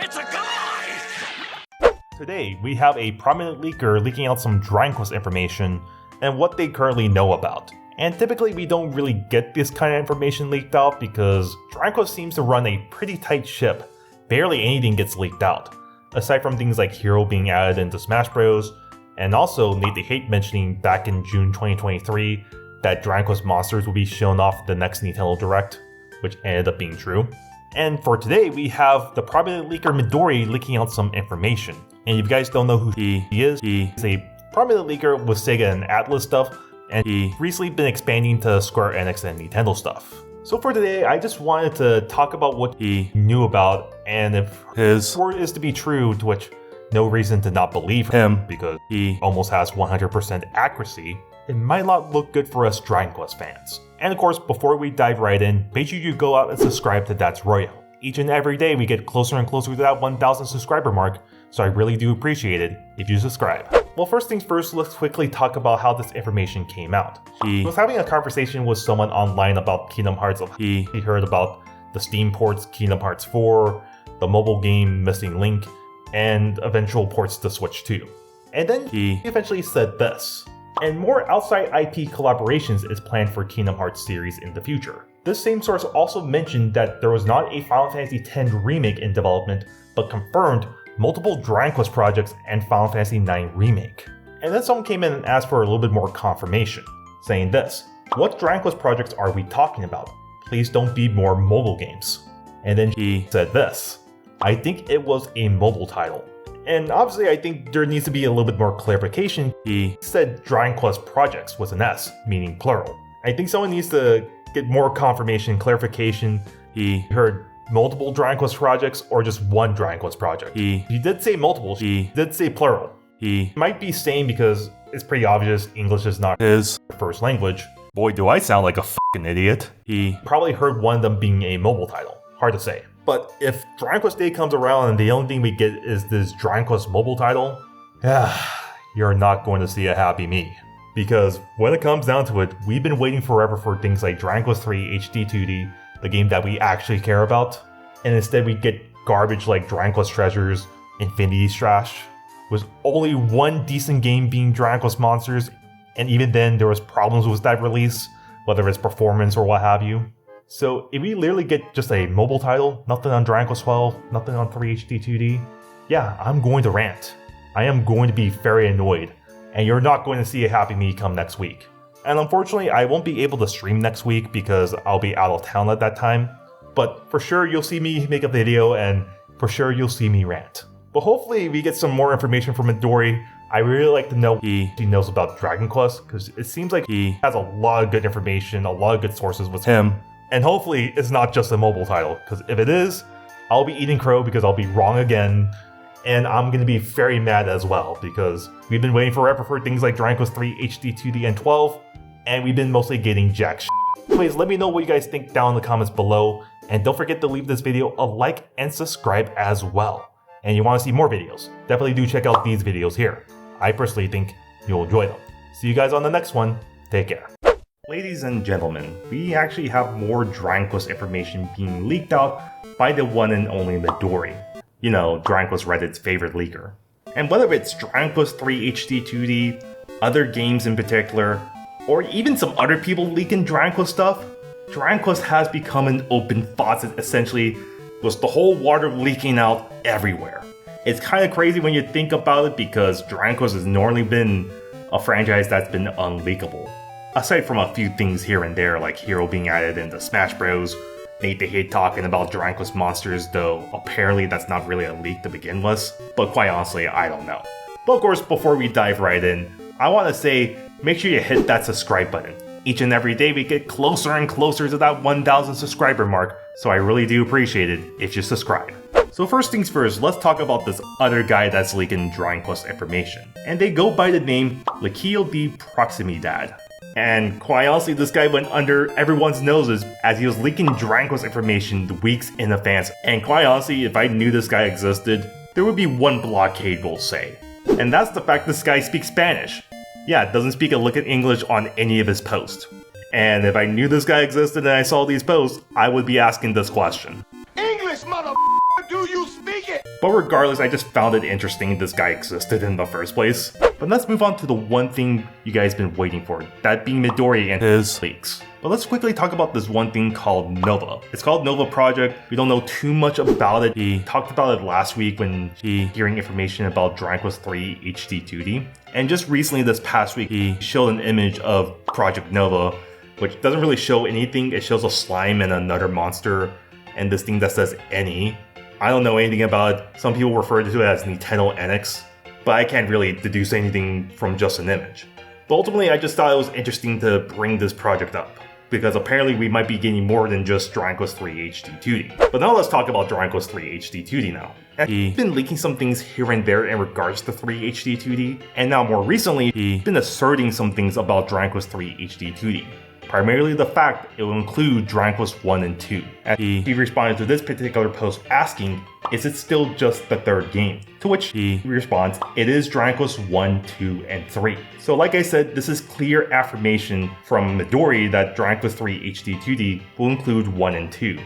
It's a guy! Today, we have a prominent leaker leaking out some Dragon Quest information and what they currently know about. And typically we don't really get this kind of information leaked out because Dragon Quest seems to run a pretty tight ship. Barely anything gets leaked out, aside from things like Hero being added into Smash Bros. And also Nate the Hate mentioning back in June 2023 that Dragon Quest monsters will be shown off at the next Nintendo Direct, which ended up being true. And for today, we have the prominent leaker Midori leaking out some information. And if you guys don't know who he is, he's a prominent leaker with Sega and Atlas stuff, and he's recently been expanding to Square Enix and Nintendo stuff. So for today, I just wanted to talk about what he knew about, and if his word is to be true, to which no reason to not believe him, because he almost has 100% accuracy, it might not look good for us Dragon Quest fans. And of course, before we dive right in, make sure you go out and subscribe to That's Royo. Each and every day we get closer and closer to that 1,000 subscriber mark, so I really do appreciate it if you subscribe. Well, first things first, let's quickly talk about how this information came out. He was having a conversation with someone online about Kingdom Hearts. He heard about the Steam ports Kingdom Hearts 4, the mobile game Missing Link, and eventual ports to Switch 2. And then he eventually said this. And more outside IP collaborations is planned for Kingdom Hearts series in the future. This same source also mentioned that there was not a Final Fantasy X remake in development, but confirmed multiple Dragon Quest projects and Final Fantasy IX remake. And then someone came in and asked for a little bit more confirmation, saying this: what Dragon Quest projects are we talking about? Please don't be more mobile games. And then he said this: I think it was a mobile title. And obviously I think there needs to be a little bit more clarification. He said Dragon Quest projects with an S, meaning plural. I think someone needs to get more confirmation, clarification. He heard multiple Dragon Quest projects or just one Dragon Quest project. He did say multiple, he did say plural. He might be saying because it's pretty obvious English is not his first language. Boy, do I sound like a fucking idiot. He probably heard one of them being a mobile title. Hard to say. But if Dragon Quest Day comes around and the only thing we get is this Dragon Quest mobile title, you're not going to see a happy me. Because when it comes down to it, we've been waiting forever for things like Dragon Quest 3 HD 2D, the game that we actually care about, and instead we get garbage like Dragon Quest Treasures, Infinity's trash, with only one decent game being Dragon Quest Monsters, and even then there was problems with that release, whether it's performance or what have you. So if we literally get just a mobile title, nothing on Dragon Quest 12, nothing on 3 HD 2D, yeah, I'm going to rant. I am going to be very annoyed, and you're not going to see a happy me come next week. And unfortunately, I won't be able to stream next week because I'll be out of town at that time, but for sure you'll see me make a video, and for sure you'll see me rant. But hopefully we get some more information from Midori. I really like to know what he knows about Dragon Quest, because it seems like he has a lot of good information, a lot of good sources with him. And hopefully it's not just a mobile title, because if it is, I'll be eating crow because I'll be wrong again, and I'm going to be very mad as well, because we've been waiting forever for things like Dragon Quest 3 HD 2D and 12, and we've been mostly getting jack shit. Anyways, let me know what you guys think down in the comments below, and don't forget to leave this video a like and subscribe as well. And you want to see more videos, definitely do check out these videos here. I personally think you'll enjoy them. See you guys on the next one. Take care. Ladies and gentlemen, we actually have more Dragon Quest information being leaked out by the one and only Midori. You know, Dragon Quest Reddit's favorite leaker. And whether it's Dragon Quest 3 HD 2D, other games in particular, or even some other people leaking Dragon Quest stuff, Dragon Quest has become an open faucet essentially, with the whole water leaking out everywhere. It's kind of crazy when you think about it because Dragon Quest has normally been a franchise that's been unleakable. Aside from a few things here and there like Hero being added into Smash Bros, Nate the Hate talking about Dragon Quest monsters, though apparently that's not really a leak to begin with, but quite honestly I don't know. But of course, before we dive right in, I want to say make sure you hit that subscribe button. Each and every day we get closer and closer to that 1,000 subscriber mark, so I really do appreciate it if you subscribe. So first things first, let's talk about this other guy that's leaking Dragon Quest information. And they go by the name Lakil the Proximidad. And quite honestly, this guy went under everyone's noses as he was leaking Dragon Quest information weeks in advance. And quite honestly, if I knew this guy existed, there would be one blockade we'll say. And that's the fact this guy speaks Spanish. Yeah, doesn't speak a lick of English on any of his posts. And if I knew this guy existed and I saw these posts, I would be asking this question. English, mother***er, do Do you speak it? But regardless, I just found it interesting this guy existed in the first place. But let's move on to the one thing you guys been waiting for, that being Midori and his leaks. But let's quickly talk about this one thing called Nova. It's called Nova Project. We don't know too much about it. He talked about it last week when he hearing information about Dragon Quest 3 HD 2D. And just recently this past week, he showed an image of Project Nova, which doesn't really show anything. It shows a slime and another monster and this thing that says Any. I don't know anything about it. Some people refer to it as Nintendo NX, but I can't really deduce anything from just an image. But ultimately, I just thought it was interesting to bring this project up, because apparently we might be getting more than just Dragon Quest 3 HD 2D. But now let's talk about Dragon Quest 3 HD 2D now. And he's been leaking some things here and there in regards to 3 HD 2D, and now more recently, he's been asserting some things about Dragon Quest 3 HD 2D. Primarily the fact it will include Dragon Quest 1 and 2. And he responded to this particular post asking, is it still just the third game? To which he responds, it is Dragon Quest 1, 2, and 3. So like I said, this is clear affirmation from Midori that Dragon Quest 3 HD 2D will include 1 and 2.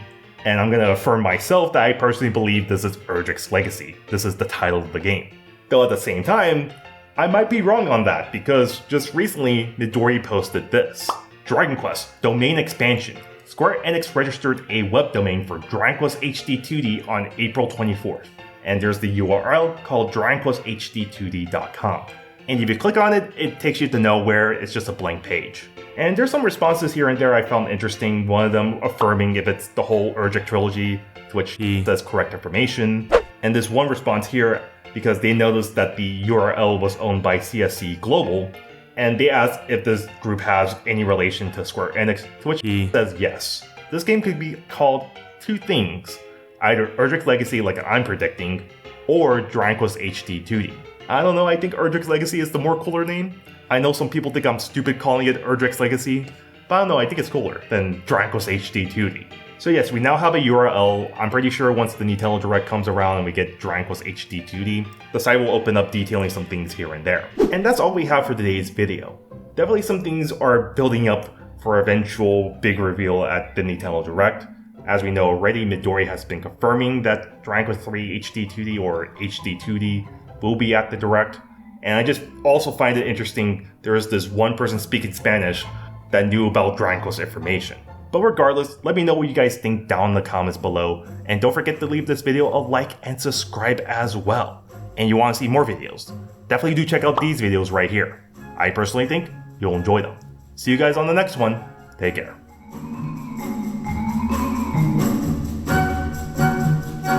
And I'm gonna affirm myself that I personally believe this is Erdrick's Legacy. This is the title of the game. Though at the same time, I might be wrong on that, because just recently Midori posted this. Dragon Quest Domain Expansion. Square Enix registered a web domain for Dragon Quest HD 2D on April 24th. And there's the URL called DragonQuestHD2D.com. And if you click on it, it takes you to nowhere. It's just a blank page. And there's some responses here and there I found interesting. One of them affirming if it's the whole Erdrick trilogy, to which he says correct information. And this one response here, because they noticed that the URL was owned by CSC Global, and they asked if this group has any relation to Square Enix, to which he says yes. This game could be called two things, either Erdrick's Legacy like I'm predicting, or Dragon Quest HD 2D. I don't know, I think Erdrick's Legacy is the more cooler name. I know some people think I'm stupid calling it Erdrick's Legacy, but I don't know, I think it's cooler than Dragon Quest HD 2D. So yes, we now have a URL. I'm pretty sure once the Nintendo Direct comes around and we get Dragon Quest HD 2D, the site will open up detailing some things here and there. And that's all we have for today's video. Definitely some things are building up for eventual big reveal at the Nintendo Direct. As we know already, Midori has been confirming that Dragon Quest 3 HD 2D or HD 2D will be at the Direct. And I just also find it interesting there is this one person speaking Spanish that knew about Dragon Quest information. But regardless, let me know what you guys think down in the comments below, and don't forget to leave this video a like and subscribe as well. And you want to see more videos, definitely do check out these videos right here. I personally think you'll enjoy them. See you guys on the next one. Take care.